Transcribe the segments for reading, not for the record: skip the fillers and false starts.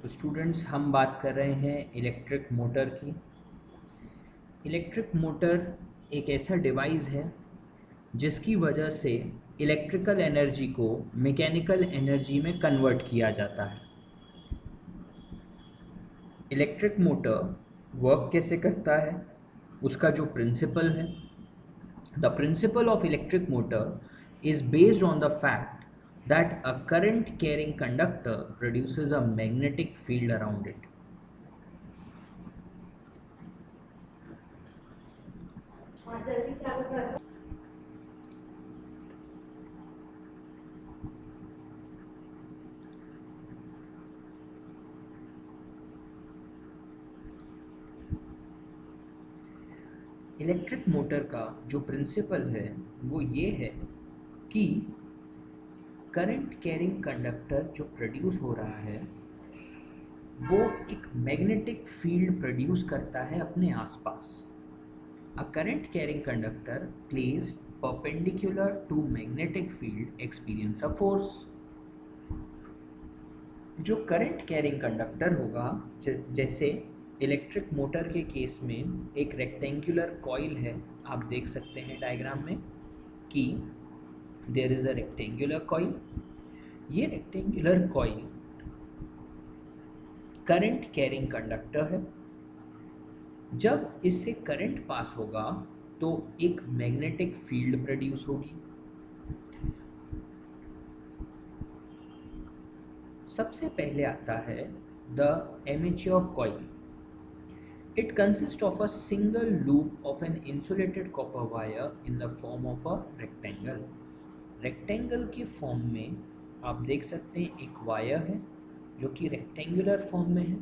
तो स्टूडेंट्स हम बात कर रहे हैं इलेक्ट्रिक मोटर की। इलेक्ट्रिक मोटर एक ऐसा डिवाइस है जिसकी वजह से इलेक्ट्रिकल एनर्जी को मैकेनिकल एनर्जी में कन्वर्ट किया जाता है। इलेक्ट्रिक मोटर वर्क कैसे करता है, उसका जो प्रिंसिपल है, the principle of electric motor is based on the fact that a current carrying conductor produces a magnetic field around it. Electric motor का जो प्रिंसिपल है वो ये है कि करंट कैरिंग कंडक्टर जो प्रोड्यूस हो रहा है वो एक मैग्नेटिक फील्ड प्रोड्यूस करता है अपने आसपास। A current carrying conductor placed perpendicular to magnetic field experience a force. जो करंट कैरिंग कंडक्टर होगा, जैसे इलेक्ट्रिक मोटर के केस में एक रेक्टेंगुलर कॉइल है, आप देख सकते हैं डायग्राम में कि there is a rectangular coil. ये rectangular coil current carrying conductor है। जब इससे करंट पास होगा तो एक मैग्नेटिक फील्ड प्रोड्यूस होगी। सबसे पहले आता है the amateur coil. It consists of a single loop of an insulated copper wire in the form of a rectangle. Rectangle के फॉर्म में आप देख सकते हैं एक वायर है जो कि रेक्टेंगुलर फॉर्म में है।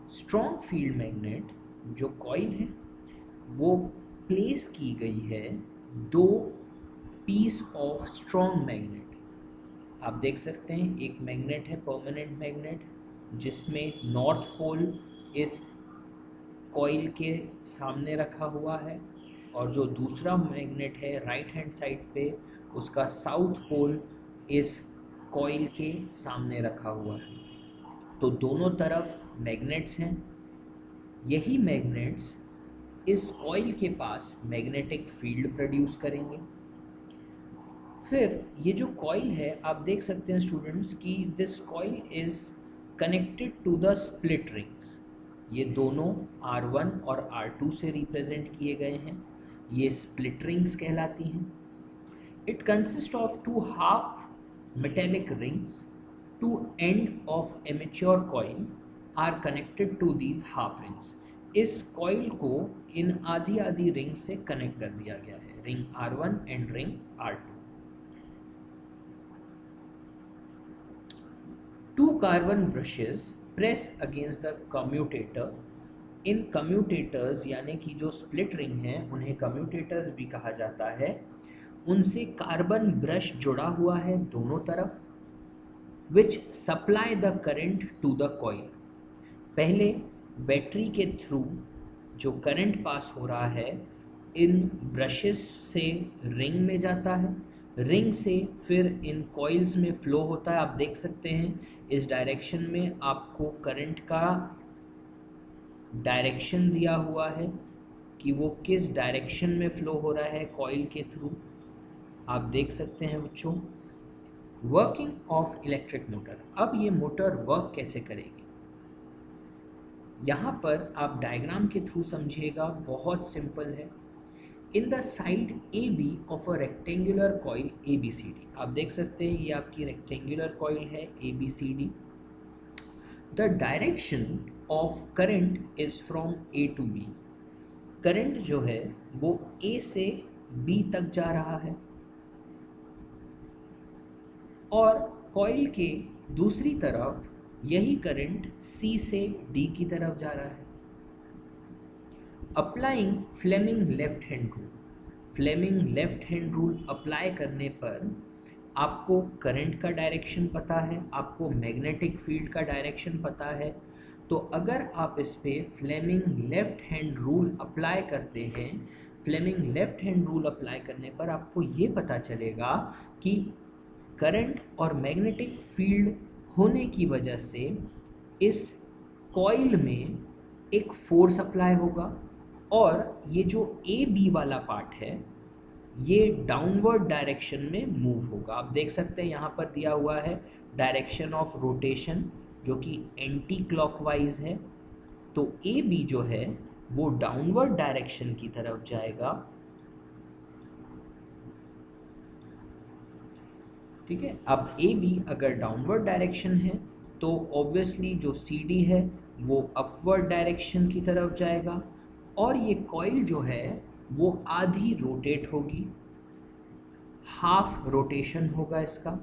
स्ट्रॉन्ग फील्ड मैग्नेट जो कॉइल है वो प्लेस की गई है दो पीस ऑफ स्ट्रॉन्ग मैग्नेट। आप देख सकते हैं एक मैग्नेट है परमानेंट मैग्नेट जिसमें नॉर्थ पोल इस कॉइल के सामने रखा हुआ है, और जो दूसरा मैग्नेट है राइट हैंड साइड पे उसका साउथ पोल इस कॉइल के सामने रखा हुआ है। तो दोनों तरफ मैग्नेट्स हैं। यही मैग्नेट्स इस कॉइल के पास मैग्नेटिक फील्ड प्रोड्यूस करेंगे। फिर ये जो कॉइल है आप देख सकते हैं स्टूडेंट्स कि this coil is connected to the split rings. ये दोनों R1 और R2 से रिप्रेजेंट किए गए हैं। ये स्प्लिट रिंग्स कहलाती हैं। It consist of two half metallic rings. Two end of armature coil are connected to these half rings. इस कॉइल को इन आधी आधी रिंग से कनेक्ट कर दिया गया है, ring R1 and ring R2। Two carbon brushes press against the commutator. इन कम्यूटेटर्स यानी कि जो स्प्लिट रिंग हैं उन्हें कम्यूटेटर्स भी कहा जाता है। उनसे कार्बन ब्रश जुड़ा हुआ है दोनों तरफ, which supply the current to the coil. पहले बैटरी के थ्रू जो करंट पास हो रहा है इन ब्रशेस से रिंग में जाता है, रिंग से फिर इन कॉइल्स में फ्लो होता है। आप देख सकते हैं इस डायरेक्शन में आपको करंट का डायरेक्शन दिया हुआ है कि वो किस डायरेक्शन में फ्लो हो रहा है कॉइल के थ्रू, आप देख सकते हैं बच्चों। Working of electric motor. अब ये मोटर वर्क कैसे करेगी, यहाँ पर आप डायग्राम के थ्रू समझिएगा, बहुत सिंपल है। In the side A B of a rectangular coil ABCD, आप देख सकते हैं ये आपकी रेक्टेंगुलर कॉइल है ABCD। The direction of current is from A to B। Current जो है वो A से B तक जा रहा है और कॉइल के दूसरी तरफ यही करंट C से D की तरफ जा रहा है। Applying Fleming left hand rule. Fleming left hand rule apply करने पर आपको करंट का डायरेक्शन पता है, आपको मैग्नेटिक फील्ड का डायरेक्शन पता है। तो अगर आप इस पे Fleming left hand rule apply करते हैं, Fleming left hand rule apply करने पर आपको ये पता चलेगा कि करंट और मैग्नेटिक फील्ड होने की वजह से इस कॉइल में एक फोर्स अप्लाई होगा और ये जो ए बी वाला पार्ट है ये डाउनवर्ड डायरेक्शन में मूव होगा। आप देख सकते हैं यहाँ पर दिया हुआ है डायरेक्शन ऑफ रोटेशन जो कि एंटी क्लॉकवाइज है। तो ए बी जो है वो डाउनवर्ड डायरेक्शन की तरफ जाएगा, ठीक है। अब ए बी अगर डाउनवर्ड डायरेक्शन है तो ऑब्वियसली जो सी डी है वो अपवर्ड डायरेक्शन की तरफ जाएगा और ये कॉइल जो है वो आधी रोटेट होगी, हाफ रोटेशन होगा इसका।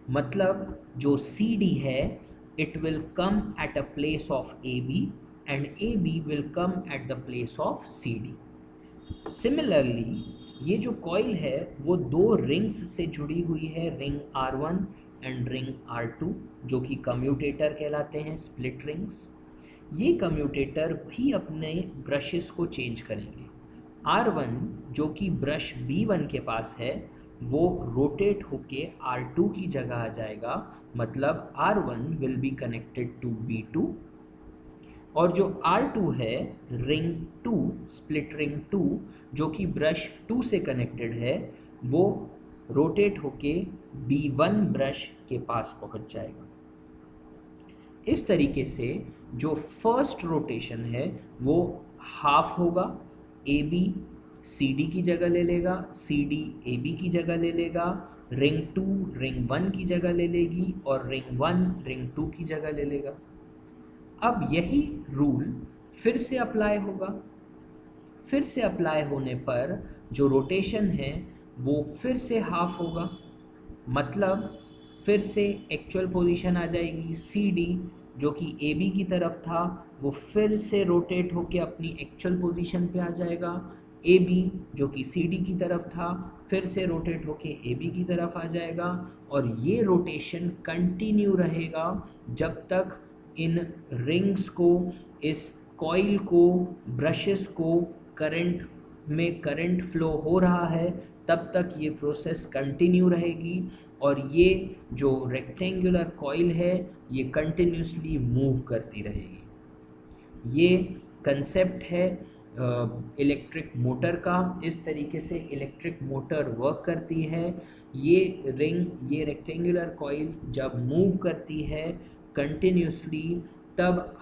मतलब जो सी डी है it will come at a place of A B and A B will come at the place of C D. Similarly ये जो कॉइल है वो दो रिंग्स से जुड़ी हुई है, ring R1 and ring R2 जो कि कम्यूटेटर कहलाते हैं, स्प्लिट रिंग्स। ये कम्यूटेटर भी अपने ब्रशेस को चेंज करेंगे। R1 जो कि ब्रश B1 के पास है वो रोटेट होके R2 की जगह आ जाएगा, मतलब R1 will be connected to B2 और जो R2 है रिंग 2 स्प्लिट रिंग 2 जो कि ब्रश 2 से कनेक्टेड है वो रोटेट होके B1 ब्रश के पास पहुंच जाएगा। इस तरीके से जो फर्स्ट रोटेशन है वो हाफ होगा, ए बी सी डी की जगह ले लेगा, सी डी ए बी की जगह ले लेगा, रिंग 2 रिंग 1 की जगह ले लेगी और रिंग 1 रिंग 2 की जगह ले लेगा। अब यही रूल फिर से अप्लाई होगा। फिर से अप्लाई होने पर जो रोटेशन है वो फिर से हाफ होगा, मतलब फिर से एक्चुअल पोजीशन आ जाएगी। सी डी जो कि ए बी की तरफ था वो फिर से रोटेट होके अपनी एक्चुअल पोजीशन पे आ जाएगा। ए बी जो कि सी डी की तरफ था फिर से रोटेट होके ए बी की तरफ आ जाएगा और ये रोटेशन कंटिन्यू रहेगा जब तक इन रिंग्स को, इस कॉइल को, ब्रशेस को करंट में करंट फ्लो हो रहा है तब तक ये प्रोसेस कंटिन्यू रहेगी और ये जो रेक्टेंगुलर कॉइल है ये कंटिन्यूसली मूव करती रहेगी। ये कंसेप्ट है इलेक्ट्रिक मोटर का। इस तरीके से इलेक्ट्रिक मोटर वर्क करती है। ये ये रेक्टेंगुलर कॉइल जब मूव करती है कंटिन्यूसली तब